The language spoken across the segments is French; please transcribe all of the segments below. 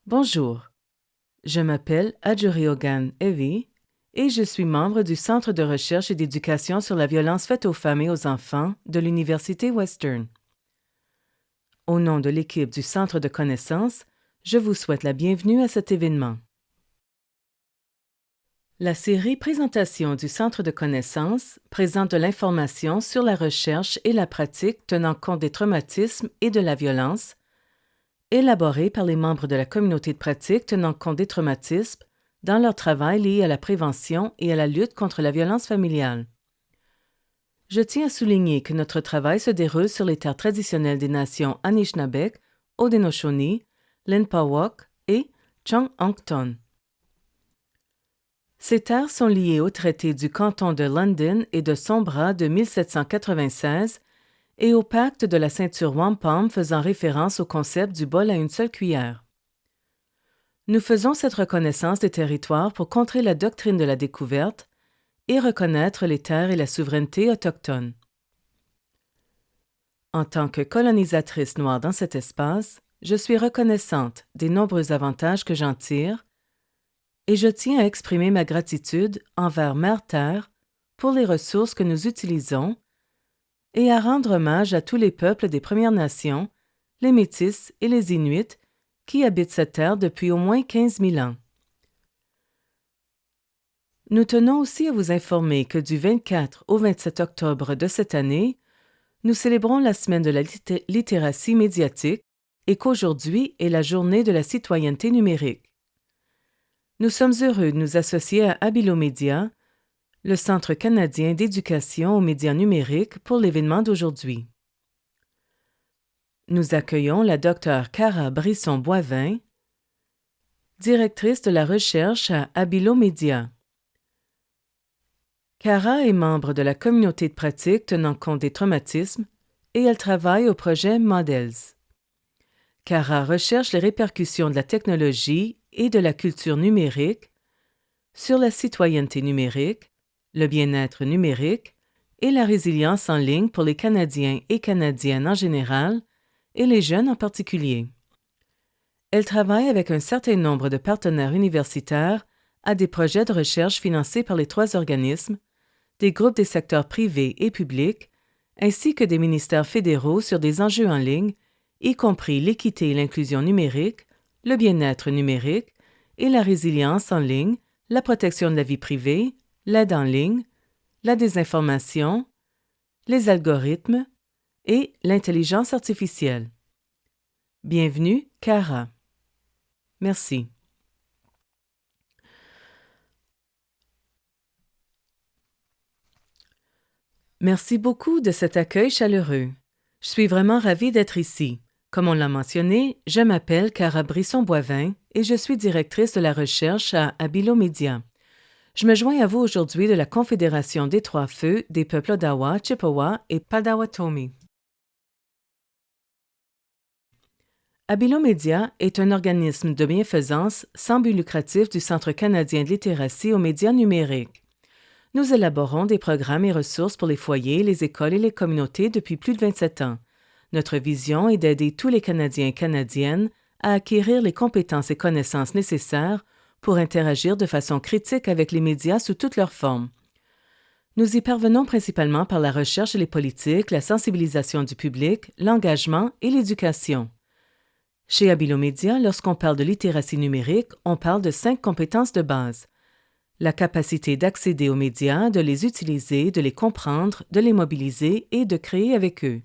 Bonjour, je m'appelle Adjuriogan Evi et je suis membre du Centre de recherche et d'éducation sur la violence faite aux femmes et aux enfants de l'Université Western. Au nom de l'équipe du Centre de connaissances, je vous souhaite la bienvenue à cet événement. La série Présentation du Centre de connaissances présente de l'information sur la recherche et la pratique tenant compte des traumatismes et de la violence, élaborée par les membres de la communauté de pratique tenant compte des traumatismes dans leur travail lié à la prévention et à la lutte contre la violence familiale. Je tiens à souligner que notre travail se déroule sur les terres traditionnelles des nations Anishinaabeg, Haudenosaunee, Lenpawak et Chong-Ankton. Ces terres sont liées au traité du canton de London et de Sombra de 1796 et au pacte de la ceinture wampum faisant référence au concept du bol à une seule cuillère. Nous faisons cette reconnaissance des territoires pour contrer la doctrine de la découverte et reconnaître les terres et la souveraineté autochtone. En tant que colonisatrice noire dans cet espace, je suis reconnaissante des nombreux avantages que j'en tire et je tiens à exprimer ma gratitude envers Mère Terre pour les ressources que nous utilisons et à rendre hommage à tous les peuples des Premières Nations, les Métis et les Inuits qui habitent cette terre depuis au moins 15 000 ans. Nous tenons aussi à vous informer que du 24 au 27 octobre de cette année, nous célébrons la semaine de la littératie médiatique et qu'aujourd'hui est la journée de la citoyenneté numérique. Nous sommes heureux de nous associer à Abilomedia, le Centre canadien d'éducation aux médias numériques, pour l'événement d'aujourd'hui. Nous accueillons la Dr Cara Brisson-Boivin, directrice de la recherche à Abilomedia. Cara est membre de la communauté de pratique tenant compte des traumatismes et elle travaille au projet Models. Cara recherche les répercussions de la technologie et de la culture numérique sur la citoyenneté numérique, le bien-être numérique et la résilience en ligne pour les Canadiens et Canadiennes en général et les jeunes en particulier. Elle travaille avec un certain nombre de partenaires universitaires à des projets de recherche financés par les 3 organismes, des groupes des secteurs privés et publics, ainsi que des ministères fédéraux sur des enjeux en ligne, y compris l'équité et l'inclusion numérique, le bien-être numérique et la résilience en ligne, la protection de la vie privée, l'aide en ligne, la désinformation, les algorithmes et l'intelligence artificielle. Bienvenue, Cara. Merci. Merci beaucoup de cet accueil chaleureux. Je suis vraiment ravie d'être ici. Comme on l'a mentionné, je m'appelle Cara Brisson-Boivin et je suis directrice de la recherche à Abilomedia. Je me joins à vous aujourd'hui de la Confédération des Trois Feux des peuples Odawa, Chippewa et Potawatomi. Abilomedia est un organisme de bienfaisance sans but lucratif du Centre canadien de littératie aux médias numériques. Nous élaborons des programmes et ressources pour les foyers, les écoles et les communautés depuis plus de 27 ans. Notre vision est d'aider tous les Canadiens et Canadiennes à acquérir les compétences et connaissances nécessaires pour interagir de façon critique avec les médias sous toutes leurs formes. Nous y parvenons principalement par la recherche et les politiques, la sensibilisation du public, l'engagement et l'éducation. Chez Abilomedia, lorsqu'on parle de littératie numérique, on parle de 5 compétences de base. La capacité d'accéder aux médias, de les utiliser, de les comprendre, de les mobiliser et de créer avec eux.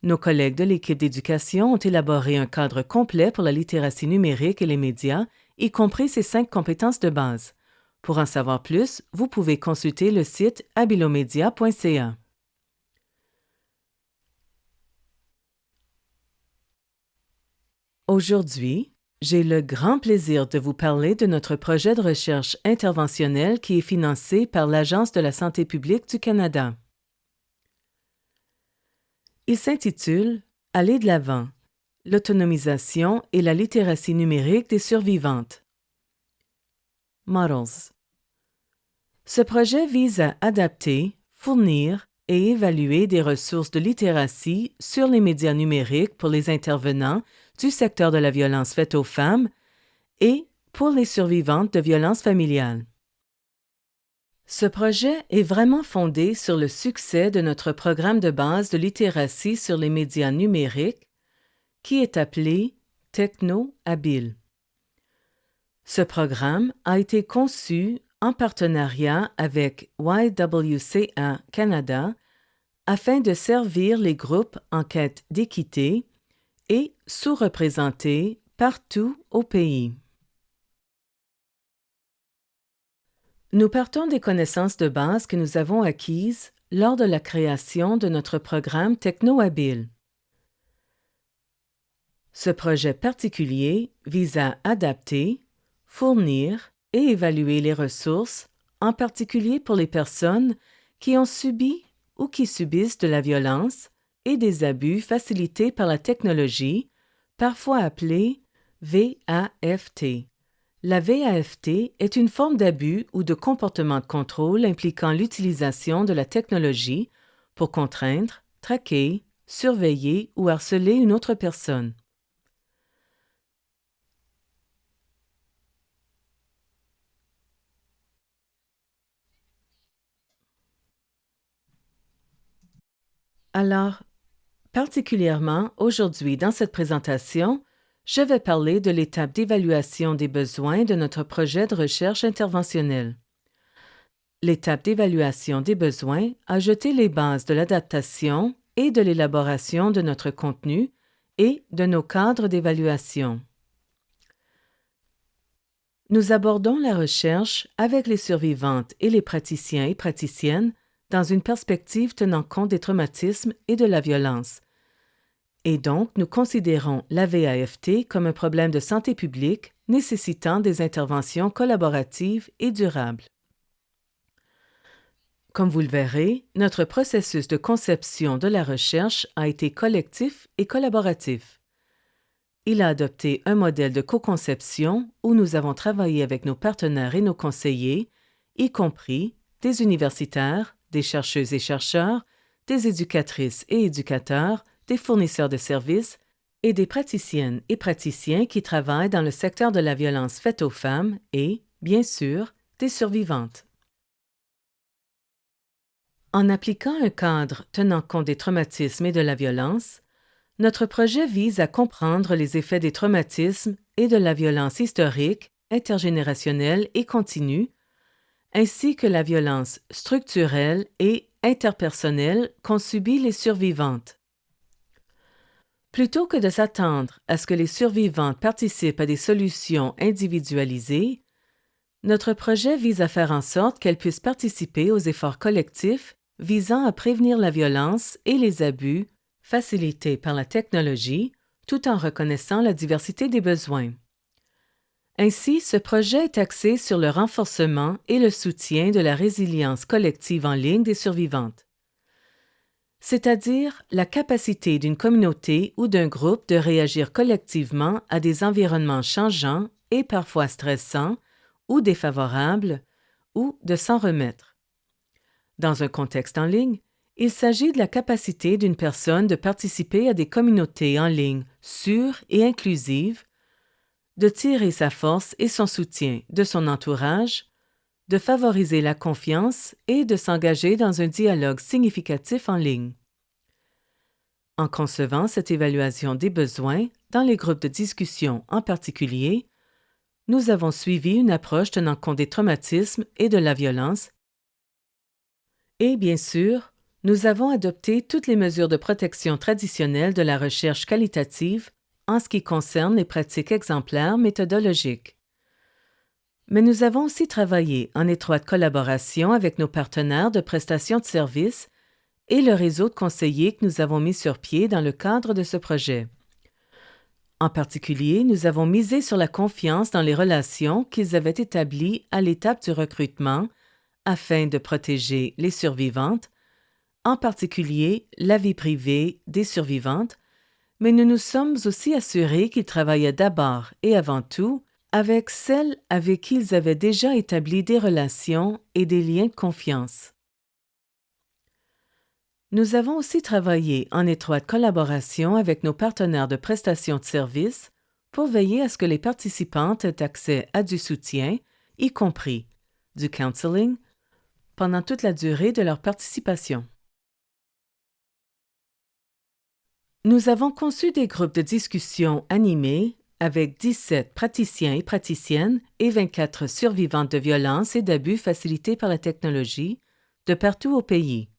Nos collègues de l'équipe d'éducation ont élaboré un cadre complet pour la littératie numérique et les médias, y compris ces 5 compétences de base. Pour en savoir plus, vous pouvez consulter le site abilomedia.ca. Aujourd'hui, j'ai le grand plaisir de vous parler de notre projet de recherche interventionnelle qui est financé par l'Agence de la santé publique du Canada. Il s'intitule « Aller de l'avant, l'autonomisation et la littératie numérique des survivantes ». Models. Ce projet vise à adapter, fournir et évaluer des ressources de littératie sur les médias numériques pour les intervenants du secteur de la violence faite aux femmes et pour les survivantes de violences familiales. Ce projet est vraiment fondé sur le succès de notre programme de base de littératie sur les médias numériques, qui est appelé Techno-Habile. Ce programme a été conçu en partenariat avec YWCA Canada afin de servir les groupes en quête d'équité et sous-représentés partout au pays. Nous partons des connaissances de base que nous avons acquises lors de la création de notre programme Techno-Habile. Ce projet particulier vise à adapter, fournir et évaluer les ressources, en particulier pour les personnes qui ont subi ou qui subissent de la violence et des abus facilités par la technologie, parfois appelée VAFT. La VAFT est une forme d'abus ou de comportement de contrôle impliquant l'utilisation de la technologie pour contraindre, traquer, surveiller ou harceler une autre personne. Alors, particulièrement aujourd'hui dans cette présentation, je vais parler de l'étape d'évaluation des besoins de notre projet de recherche interventionnelle. L'étape d'évaluation des besoins a jeté les bases de l'adaptation et de l'élaboration de notre contenu et de nos cadres d'évaluation. Nous abordons la recherche avec les survivantes et les praticiens et praticiennes dans une perspective tenant compte des traumatismes et de la violence. Et donc, nous considérons la VAFT comme un problème de santé publique nécessitant des interventions collaboratives et durables. Comme vous le verrez, notre processus de conception de la recherche a été collectif et collaboratif. Il a adopté un modèle de co-conception où nous avons travaillé avec nos partenaires et nos conseillers, y compris des universitaires, des chercheuses et chercheurs, des éducatrices et éducateurs, des fournisseurs de services et des praticiennes et praticiens qui travaillent dans le secteur de la violence faite aux femmes et, bien sûr, des survivantes. En appliquant un cadre tenant compte des traumatismes et de la violence, notre projet vise à comprendre les effets des traumatismes et de la violence historique, intergénérationnelle et continue, ainsi que la violence structurelle et interpersonnelle qu'ont subie les survivantes. Plutôt que de s'attendre à ce que les survivantes participent à des solutions individualisées, notre projet vise à faire en sorte qu'elles puissent participer aux efforts collectifs visant à prévenir la violence et les abus facilités par la technologie, tout en reconnaissant la diversité des besoins. Ainsi, ce projet est axé sur le renforcement et le soutien de la résilience collective en ligne des survivantes, c'est-à-dire la capacité d'une communauté ou d'un groupe de réagir collectivement à des environnements changeants et parfois stressants ou défavorables, ou de s'en remettre. Dans un contexte en ligne, il s'agit de la capacité d'une personne de participer à des communautés en ligne sûres et inclusives, de tirer sa force et son soutien de son entourage, de favoriser la confiance et de s'engager dans un dialogue significatif en ligne. En concevant cette évaluation des besoins dans les groupes de discussion en particulier, nous avons suivi une approche tenant compte des traumatismes et de la violence et, bien sûr, nous avons adopté toutes les mesures de protection traditionnelles de la recherche qualitative en ce qui concerne les pratiques exemplaires méthodologiques. Mais nous avons aussi travaillé en étroite collaboration avec nos partenaires de prestation de services et le réseau de conseillers que nous avons mis sur pied dans le cadre de ce projet. En particulier, nous avons misé sur la confiance dans les relations qu'ils avaient établies à l'étape du recrutement afin de protéger les survivantes, en particulier la vie privée des survivantes, mais nous nous sommes aussi assurés qu'ils travaillaient d'abord et avant tout avec celles avec qui ils avaient déjà établi des relations et des liens de confiance. Nous avons aussi travaillé en étroite collaboration avec nos partenaires de prestation de services pour veiller à ce que les participantes aient accès à du soutien, y compris du counseling, pendant toute la durée de leur participation. Nous avons conçu des groupes de discussion animés avec 17 praticiens et praticiennes et 24 survivantes de violences et d'abus facilités par la technologie de partout au pays.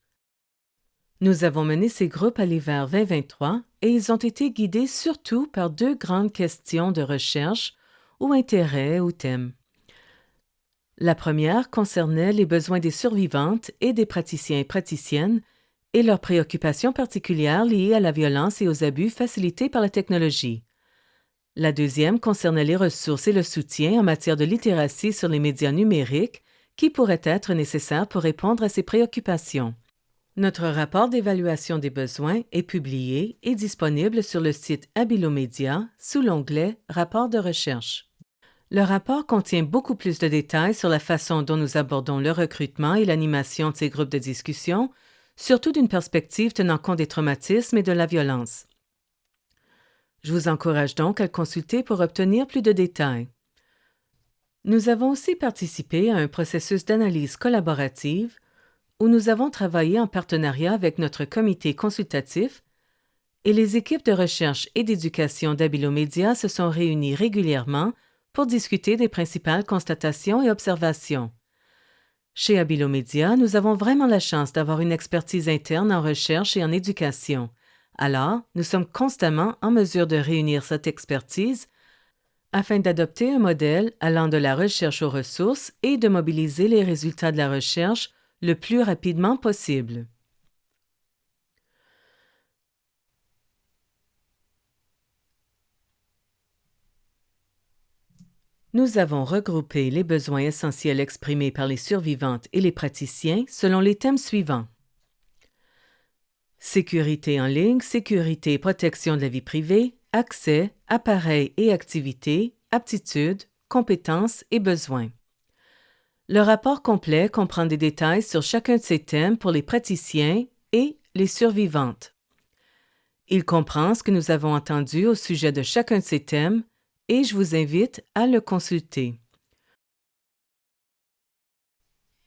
Nous avons mené ces groupes à l'hiver 2023 et ils ont été guidés surtout par 2 grandes questions de recherche ou intérêts ou thèmes. La première concernait les besoins des survivantes et des praticiens et praticiennes et leurs préoccupations particulières liées à la violence et aux abus facilités par la technologie. La deuxième concernait les ressources et le soutien en matière de littératie sur les médias numériques qui pourraient être nécessaires pour répondre à ces préoccupations. Notre rapport d'évaluation des besoins est publié et disponible sur le site Abilomedia sous l'onglet « Rapport de recherche ». Le rapport contient beaucoup plus de détails sur la façon dont nous abordons le recrutement et l'animation de ces groupes de discussion, surtout d'une perspective tenant compte des traumatismes et de la violence. Je vous encourage donc à le consulter pour obtenir plus de détails. Nous avons aussi participé à un processus d'analyse collaborative où nous avons travaillé en partenariat avec notre comité consultatif et les équipes de recherche et d'éducation d'Abilomedia se sont réunies régulièrement pour discuter des principales constatations et observations. Chez Abilomedia, nous avons vraiment la chance d'avoir une expertise interne en recherche et en éducation. Alors, nous sommes constamment en mesure de réunir cette expertise afin d'adopter un modèle allant de la recherche aux ressources et de mobiliser les résultats de la recherche le plus rapidement possible. Nous avons regroupé les besoins essentiels exprimés par les survivantes et les praticiens selon les thèmes suivants. Sécurité en ligne, sécurité et protection de la vie privée, accès, appareils et activités, aptitudes, compétences et besoins. Le rapport complet comprend des détails sur chacun de ces thèmes pour les praticiens et les survivantes. Il comprend ce que nous avons entendu au sujet de chacun de ces thèmes et je vous invite à le consulter.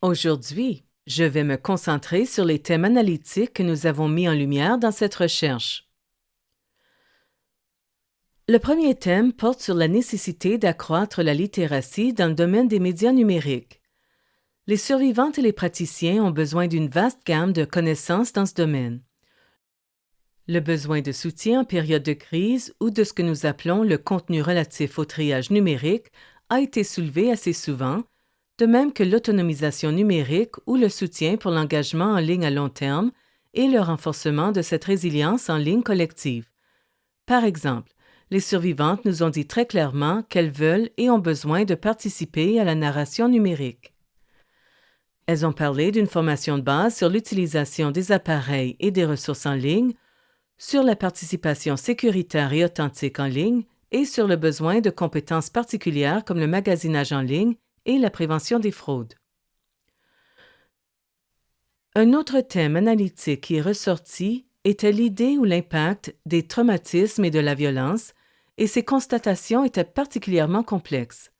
Aujourd'hui, je vais me concentrer sur les thèmes analytiques que nous avons mis en lumière dans cette recherche. Le premier thème porte sur la nécessité d'accroître la littératie dans le domaine des médias numériques. Les survivantes et les praticiens ont besoin d'une vaste gamme de connaissances dans ce domaine. Le besoin de soutien en période de crise ou de ce que nous appelons le contenu relatif au triage numérique a été soulevé assez souvent, de même que l'autonomisation numérique ou le soutien pour l'engagement en ligne à long terme et le renforcement de cette résilience en ligne collective. Par exemple, les survivantes nous ont dit très clairement qu'elles veulent et ont besoin de participer à la narration numérique. Elles ont parlé d'une formation de base sur l'utilisation des appareils et des ressources en ligne, sur la participation sécuritaire et authentique en ligne et sur le besoin de compétences particulières comme le magasinage en ligne et la prévention des fraudes. Un autre thème analytique qui est ressorti était l'idée ou l'impact des traumatismes et de la violence, et ces constatations étaient particulièrement complexes.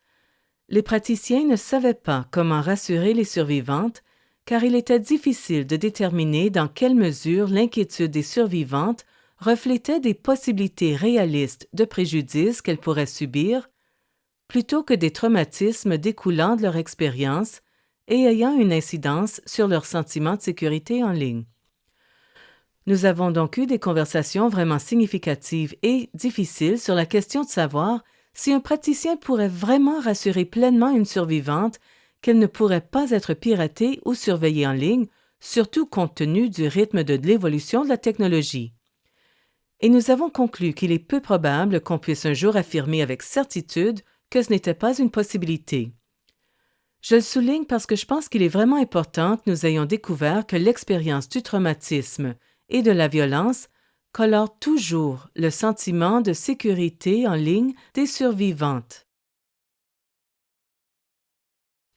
Les praticiens ne savaient pas comment rassurer les survivantes car il était difficile de déterminer dans quelle mesure l'inquiétude des survivantes reflétait des possibilités réalistes de préjudice qu'elles pourraient subir, plutôt que des traumatismes découlant de leur expérience et ayant une incidence sur leur sentiment de sécurité en ligne. Nous avons donc eu des conversations vraiment significatives et difficiles sur la question de savoir si un praticien pourrait vraiment rassurer pleinement une survivante qu'elle ne pourrait pas être piratée ou surveillée en ligne, surtout compte tenu du rythme de l'évolution de la technologie. Et nous avons conclu qu'il est peu probable qu'on puisse un jour affirmer avec certitude que ce n'était pas une possibilité. Je le souligne parce que je pense qu'il est vraiment important que nous ayons découvert que l'expérience du traumatisme et de la violence colore toujours le sentiment de sécurité en ligne des survivantes.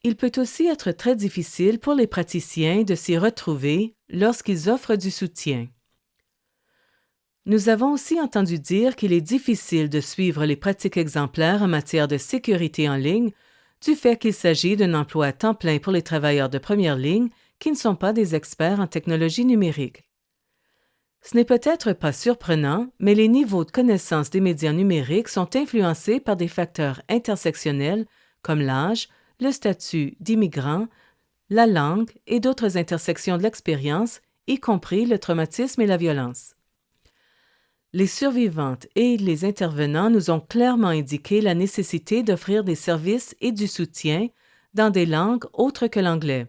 Il peut aussi être très difficile pour les praticiens de s'y retrouver lorsqu'ils offrent du soutien. Nous avons aussi entendu dire qu'il est difficile de suivre les pratiques exemplaires en matière de sécurité en ligne du fait qu'il s'agit d'un emploi à temps plein pour les travailleurs de première ligne qui ne sont pas des experts en technologie numérique. Ce n'est peut-être pas surprenant, mais les niveaux de connaissance des médias numériques sont influencés par des facteurs intersectionnels comme l'âge, le statut d'immigrant, la langue et d'autres intersections de l'expérience, y compris le traumatisme et la violence. Les survivantes et les intervenants nous ont clairement indiqué la nécessité d'offrir des services et du soutien dans des langues autres que l'anglais.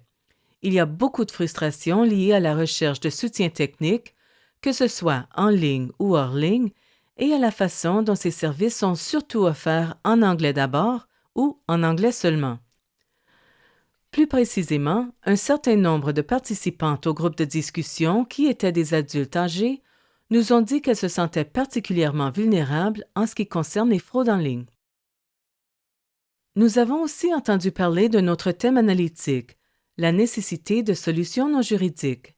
Il y a beaucoup de frustration liée à la recherche de soutien technique, que ce soit en ligne ou hors ligne, et à la façon dont ces services sont surtout offerts en anglais d'abord ou en anglais seulement. Plus précisément, un certain nombre de participantes au groupe de discussion qui étaient des adultes âgés nous ont dit qu'elles se sentaient particulièrement vulnérables en ce qui concerne les fraudes en ligne. Nous avons aussi entendu parler d'un autre thème analytique, la nécessité de solutions non juridiques.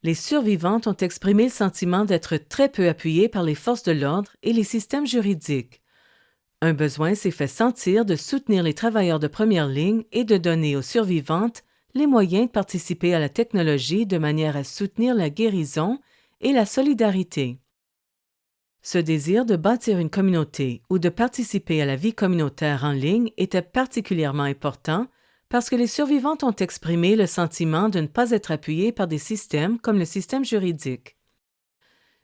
Les survivantes ont exprimé le sentiment d'être très peu appuyées par les forces de l'ordre et les systèmes juridiques. Un besoin s'est fait sentir de soutenir les travailleurs de première ligne et de donner aux survivantes les moyens de participer à la technologie de manière à soutenir la guérison et la solidarité. Ce désir de bâtir une communauté ou de participer à la vie communautaire en ligne était particulièrement important parce que les survivantes ont exprimé le sentiment de ne pas être appuyées par des systèmes comme le système juridique.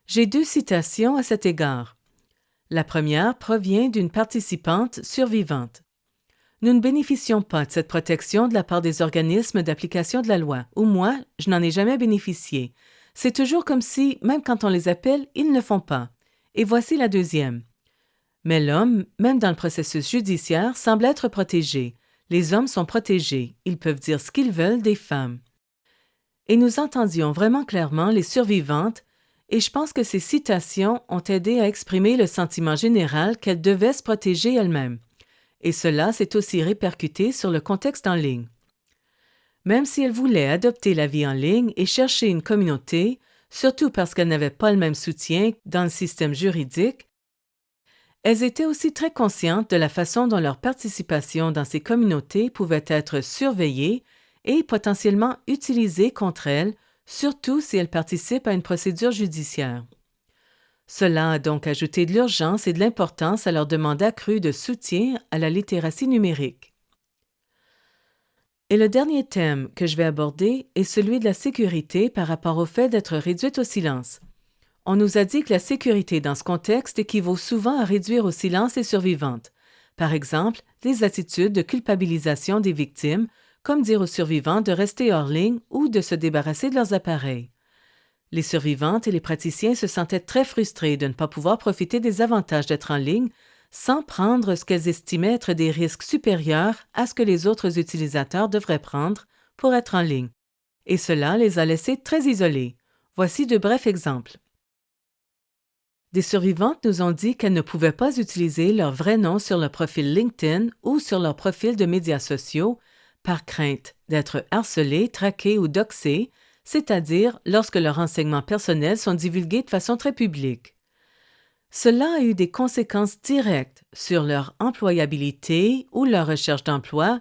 J'ai 2 citations à cet égard. La première provient d'une participante survivante. Nous ne bénéficions pas de cette protection de la part des organismes d'application de la loi, ou moi, je n'en ai jamais bénéficié. C'est toujours comme si, même quand on les appelle, ils ne le font pas. Et voici la deuxième. Mais l'homme, même dans le processus judiciaire, semble être protégé. Les hommes sont protégés. Ils peuvent dire ce qu'ils veulent des femmes. Et nous entendions vraiment clairement les survivantes, et je pense que ces citations ont aidé à exprimer le sentiment général qu'elles devaient se protéger elles-mêmes. Et cela s'est aussi répercuté sur le contexte en ligne. Même si elles voulaient adopter la vie en ligne et chercher une communauté, surtout parce qu'elles n'avaient pas le même soutien dans le système juridique, elles étaient aussi très conscientes de la façon dont leur participation dans ces communautés pouvait être surveillée et potentiellement utilisée contre elles, surtout si elles participent à une procédure judiciaire. Cela a donc ajouté de l'urgence et de l'importance à leur demande accrue de soutien à la littératie numérique. Et le dernier thème que je vais aborder est celui de la sécurité par rapport au fait d'être réduite au silence. On nous a dit que la sécurité dans ce contexte équivaut souvent à réduire au silence les survivantes. Par exemple, les attitudes de culpabilisation des victimes, comme dire aux survivants de rester hors ligne ou de se débarrasser de leurs appareils. Les survivantes et les praticiens se sentaient très frustrés de ne pas pouvoir profiter des avantages d'être en ligne sans prendre ce qu'elles estimaient être des risques supérieurs à ce que les autres utilisateurs devraient prendre pour être en ligne. Et cela les a laissés très isolés. Voici de brefs exemples. Des survivantes nous ont dit qu'elles ne pouvaient pas utiliser leur vrai nom sur leur profil LinkedIn ou sur leur profil de médias sociaux par crainte d'être harcelées, traquées ou doxées, c'est-à-dire lorsque leurs renseignements personnels sont divulgués de façon très publique. Cela a eu des conséquences directes sur leur employabilité ou leur recherche d'emploi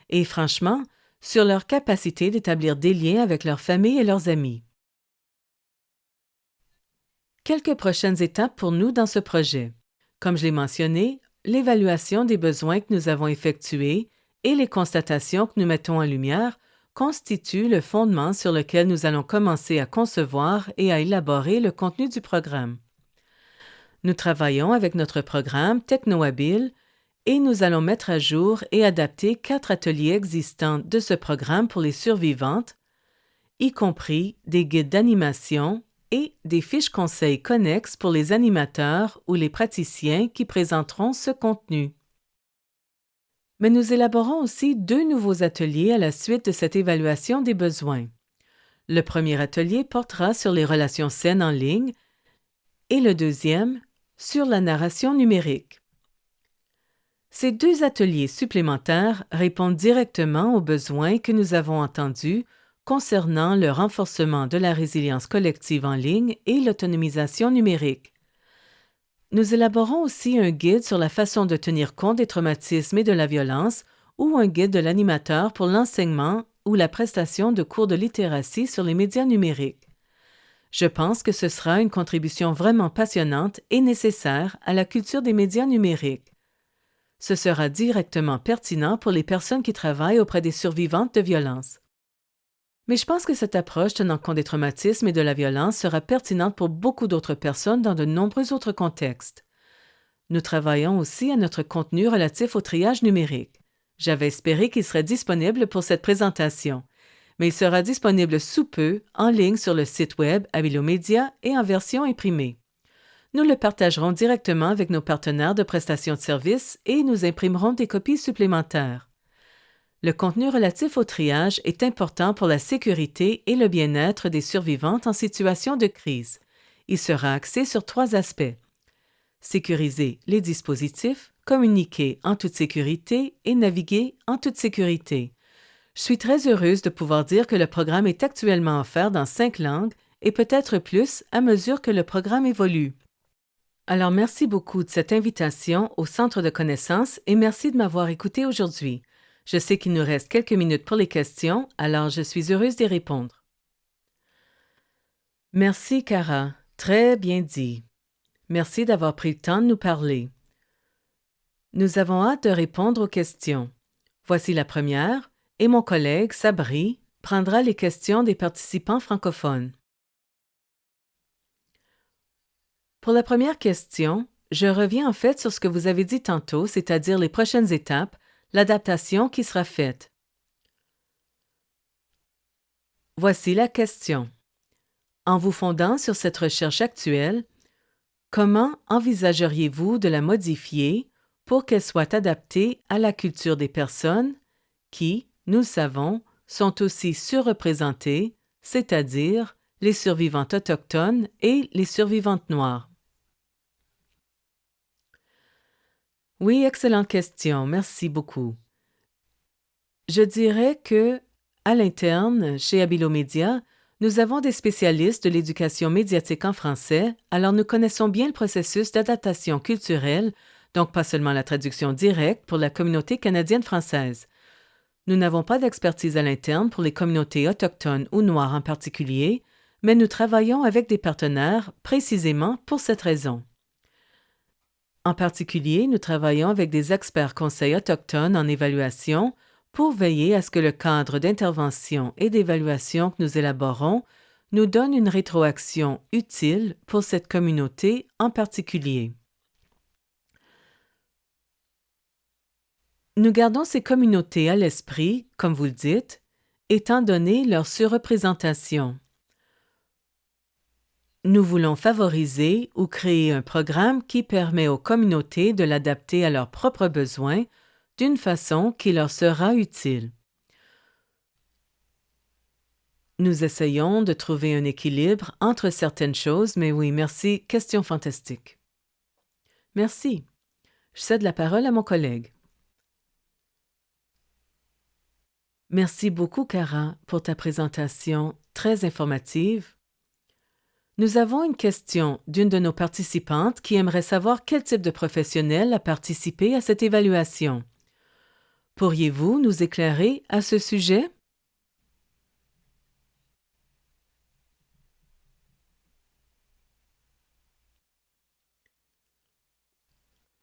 et, franchement, sur leur capacité d'établir des liens avec leur famille et leurs amis. Quelques prochaines étapes pour nous dans ce projet. Comme je l'ai mentionné, l'évaluation des besoins que nous avons effectués et les constatations que nous mettons en lumière constituent le fondement sur lequel nous allons commencer à concevoir et à élaborer le contenu du programme. Nous travaillons avec notre programme TechnoHabile et nous allons mettre à jour et adapter 4 ateliers existants de ce programme pour les survivantes, y compris des guides d'animation et des fiches conseils connexes pour les animateurs ou les praticiens qui présenteront ce contenu. Mais nous élaborons aussi 2 nouveaux ateliers à la suite de cette évaluation des besoins. Le premier atelier portera sur les relations saines en ligne et le deuxième sur la narration numérique. Ces 2 ateliers supplémentaires répondent directement aux besoins que nous avons entendus concernant le renforcement de la résilience collective en ligne et l'autonomisation numérique. Nous élaborons aussi un guide sur la façon de tenir compte des traumatismes et de la violence ou un guide de l'animateur pour l'enseignement ou la prestation de cours de littératie sur les médias numériques. Je pense que ce sera une contribution vraiment passionnante et nécessaire à la culture des médias numériques. Ce sera directement pertinent pour les personnes qui travaillent auprès des survivantes de violences. Mais je pense que cette approche tenant compte des traumatismes et de la violence sera pertinente pour beaucoup d'autres personnes dans de nombreux autres contextes. Nous travaillons aussi à notre contenu relatif au triage numérique. J'avais espéré qu'il serait disponible pour cette présentation, mais il sera disponible sous peu en ligne sur le site web Abilomedia et en version imprimée. Nous le partagerons directement avec nos partenaires de prestation de services et nous imprimerons des copies supplémentaires. Le contenu relatif au triage est important pour la sécurité et le bien-être des survivantes en situation de crise. Il sera axé sur 3 aspects. Sécuriser les dispositifs, communiquer en toute sécurité et naviguer en toute sécurité. Je suis très heureuse de pouvoir dire que le programme est actuellement offert dans 5 langues et peut-être plus à mesure que le programme évolue. Alors merci beaucoup de cette invitation au Centre de connaissances et merci de m'avoir écouté aujourd'hui. Je sais qu'il nous reste quelques minutes pour les questions, alors je suis heureuse d'y répondre. Merci, Cara. Très bien dit. Merci d'avoir pris le temps de nous parler. Nous avons hâte de répondre aux questions. Voici la première, et mon collègue, Sabri, prendra les questions des participants francophones. Pour la première question, je reviens en fait sur ce que vous avez dit tantôt, c'est-à-dire les prochaines étapes, l'adaptation qui sera faite. Voici la question. En vous fondant sur cette recherche actuelle, comment envisageriez-vous de la modifier pour qu'elle soit adaptée à la culture des personnes qui, nous le savons, sont aussi surreprésentées, c'est-à-dire les survivantes autochtones et les survivantes noires? Oui, excellente question. Merci beaucoup. Je dirais que, à l'interne, chez Abilomedia, nous avons des spécialistes de l'éducation médiatique en français, alors nous connaissons bien le processus d'adaptation culturelle, donc pas seulement la traduction directe pour la communauté canadienne-française. Nous n'avons pas d'expertise à l'interne pour les communautés autochtones ou noires en particulier, mais nous travaillons avec des partenaires précisément pour cette raison. En particulier, nous travaillons avec des experts conseils autochtones en évaluation pour veiller à ce que le cadre d'intervention et d'évaluation que nous élaborons nous donne une rétroaction utile pour cette communauté en particulier. Nous gardons ces communautés à l'esprit, comme vous le dites, étant donné leur surreprésentation. Nous voulons favoriser ou créer un programme qui permet aux communautés de l'adapter à leurs propres besoins d'une façon qui leur sera utile. Nous essayons de trouver un équilibre entre certaines choses, mais oui, merci, question fantastique. Merci. Je cède la parole à mon collègue. Merci beaucoup, Cara, pour ta présentation très informative. Nous avons une question d'une de nos participantes qui aimerait savoir quel type de professionnel a participé à cette évaluation. Pourriez-vous nous éclairer à ce sujet?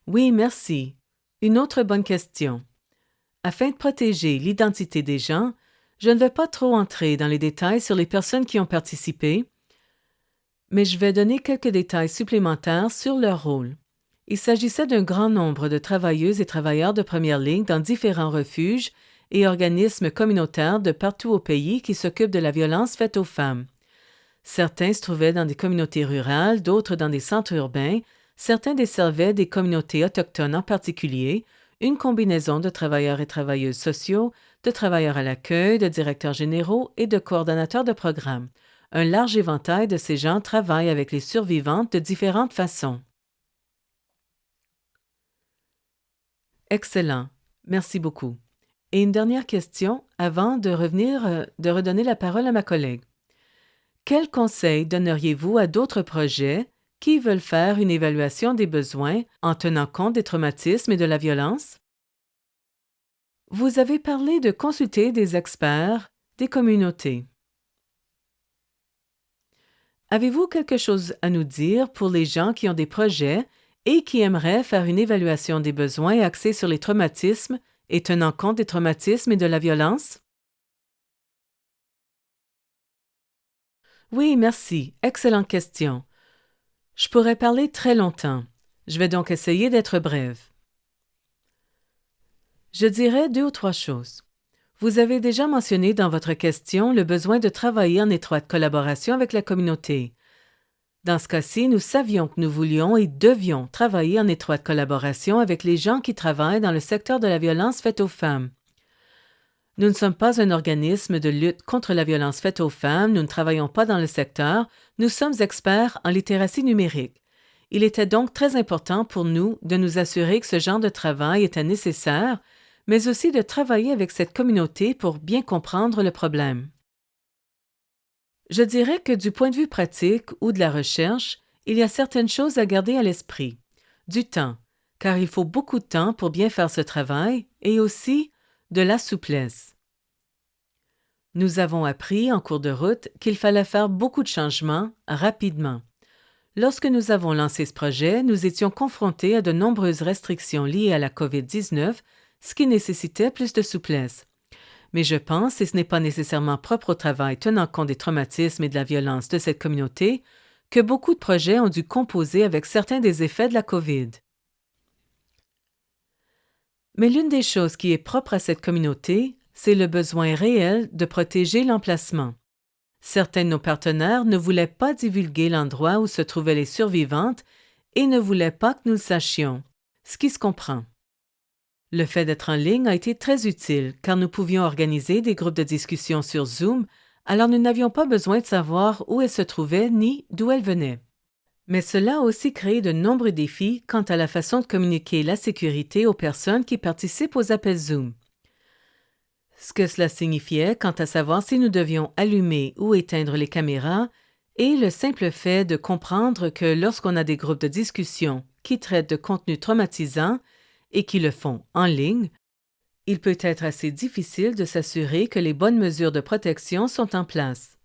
Oui, merci. Une autre bonne question. Afin de protéger l'identité des gens, je ne vais pas trop entrer dans les détails sur les personnes qui ont participé, mais je vais donner quelques détails supplémentaires sur leur rôle. Il s'agissait d'un grand nombre de travailleuses et travailleurs de première ligne dans différents refuges et organismes communautaires de partout au pays qui s'occupent de la violence faite aux femmes. Certains se trouvaient dans des communautés rurales, d'autres dans des centres urbains, certains desservaient des communautés autochtones en particulier, une combinaison de travailleurs et travailleuses sociaux, de travailleurs à l'accueil, de directeurs généraux et de coordonnateurs de programmes. Un large éventail de ces gens travaillent avec les survivantes de différentes façons. Excellent. Merci beaucoup. Et une dernière question avant de redonner la parole à ma collègue. Quels conseils donneriez-vous à d'autres projets qui veulent faire une évaluation des besoins en tenant compte des traumatismes et de la violence? Vous avez parlé de consulter des experts, des communautés. Avez-vous quelque chose à nous dire pour les gens qui ont des projets et qui aimeraient faire une évaluation des besoins axée sur les traumatismes et tenant compte des traumatismes et de la violence? Oui, merci. Excellente question. Je pourrais parler très longtemps. Je vais donc essayer d'être brève. Je dirais 2 ou 3 choses. Vous avez déjà mentionné dans votre question le besoin de travailler en étroite collaboration avec la communauté. Dans ce cas-ci, nous savions que nous voulions et devions travailler en étroite collaboration avec les gens qui travaillent dans le secteur de la violence faite aux femmes. Nous ne sommes pas un organisme de lutte contre la violence faite aux femmes, nous ne travaillons pas dans le secteur, nous sommes experts en littératie numérique. Il était donc très important pour nous de nous assurer que ce genre de travail était nécessaire, mais aussi de travailler avec cette communauté pour bien comprendre le problème. Je dirais que du point de vue pratique ou de la recherche, il y a certaines choses à garder à l'esprit. Du temps, car il faut beaucoup de temps pour bien faire ce travail, et aussi de la souplesse. Nous avons appris en cours de route qu'il fallait faire beaucoup de changements rapidement. Lorsque nous avons lancé ce projet, nous étions confrontés à de nombreuses restrictions liées à la COVID-19, ce qui nécessitait plus de souplesse. Mais je pense, et ce n'est pas nécessairement propre au travail tenant compte des traumatismes et de la violence de cette communauté, que beaucoup de projets ont dû composer avec certains des effets de la COVID. Mais l'une des choses qui est propre à cette communauté, c'est le besoin réel de protéger l'emplacement. Certains de nos partenaires ne voulaient pas divulguer l'endroit où se trouvaient les survivantes et ne voulaient pas que nous le sachions, ce qui se comprend. Le fait d'être en ligne a été très utile car nous pouvions organiser des groupes de discussion sur Zoom, alors nous n'avions pas besoin de savoir où elles se trouvaient ni d'où elles venaient. Mais cela a aussi créé de nombreux défis quant à la façon de communiquer la sécurité aux personnes qui participent aux appels Zoom. Ce que cela signifiait quant à savoir si nous devions allumer ou éteindre les caméras et le simple fait de comprendre que lorsqu'on a des groupes de discussion qui traitent de contenus traumatisants et qui le font en ligne, il peut être assez difficile de s'assurer que les bonnes mesures de protection sont en place.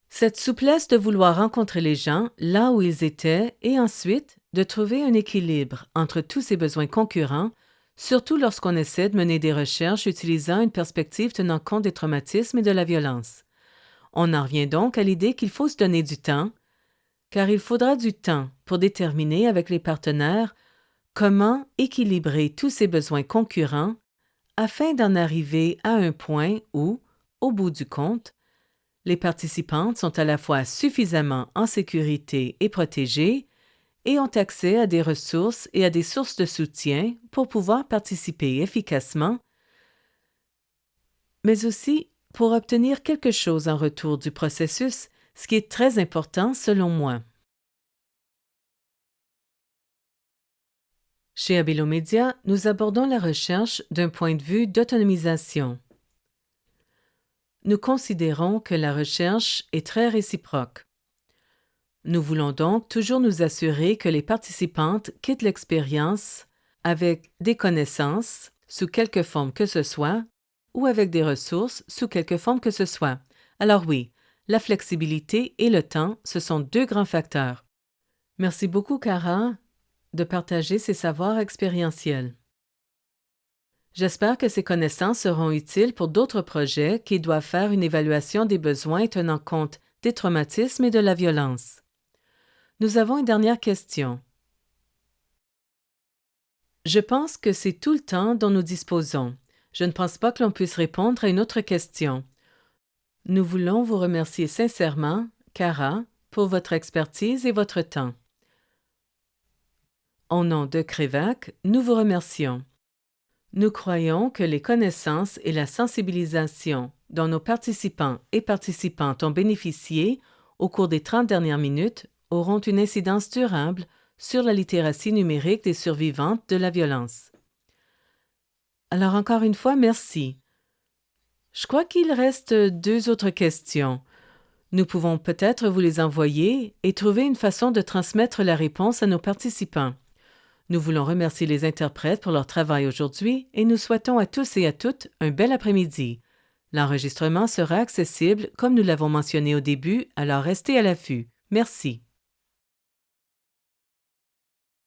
Cette souplesse de vouloir rencontrer les gens là où ils étaient et ensuite de trouver un équilibre entre tous ces besoins concurrents, surtout lorsqu'on essaie de mener des recherches utilisant une perspective tenant compte des traumatismes et de la violence. On en revient donc à l'idée qu'il faut se donner du temps, car il faudra du temps pour déterminer avec les partenaires comment équilibrer tous ces besoins concurrents afin d'en arriver à un point où, au bout du compte, les participantes sont à la fois suffisamment en sécurité et protégées et ont accès à des ressources et à des sources de soutien pour pouvoir participer efficacement, mais aussi pour obtenir quelque chose en retour du processus, ce qui est très important selon moi. Chez Abelomedia, nous abordons la recherche d'un point de vue d'autonomisation. Nous considérons que la recherche est très réciproque. Nous voulons donc toujours nous assurer que les participantes quittent l'expérience avec des connaissances, sous quelque forme que ce soit, ou avec des ressources, sous quelque forme que ce soit. Alors oui, la flexibilité et le temps, ce sont 2 grands facteurs. Merci beaucoup, Cara, de partager ces savoirs expérientiels. J'espère que ces connaissances seront utiles pour d'autres projets qui doivent faire une évaluation des besoins tenant compte des traumatismes et de la violence. Nous avons une dernière question. Je pense que c'est tout le temps dont nous disposons. Je ne pense pas que l'on puisse répondre à une autre question. Nous voulons vous remercier sincèrement, Cara, pour votre expertise et votre temps. Au nom de CREVAC, nous vous remercions. Nous croyons que les connaissances et la sensibilisation dont nos participants et participantes ont bénéficié au cours des 30 dernières minutes auront une incidence durable sur la littératie numérique des survivantes de la violence. Alors encore une fois, merci. Je crois qu'il reste 2 autres questions. Nous pouvons peut-être vous les envoyer et trouver une façon de transmettre la réponse à nos participants. Nous voulons remercier les interprètes pour leur travail aujourd'hui et nous souhaitons à tous et à toutes un bel après-midi. L'enregistrement sera accessible comme nous l'avons mentionné au début, alors restez à l'affût. Merci.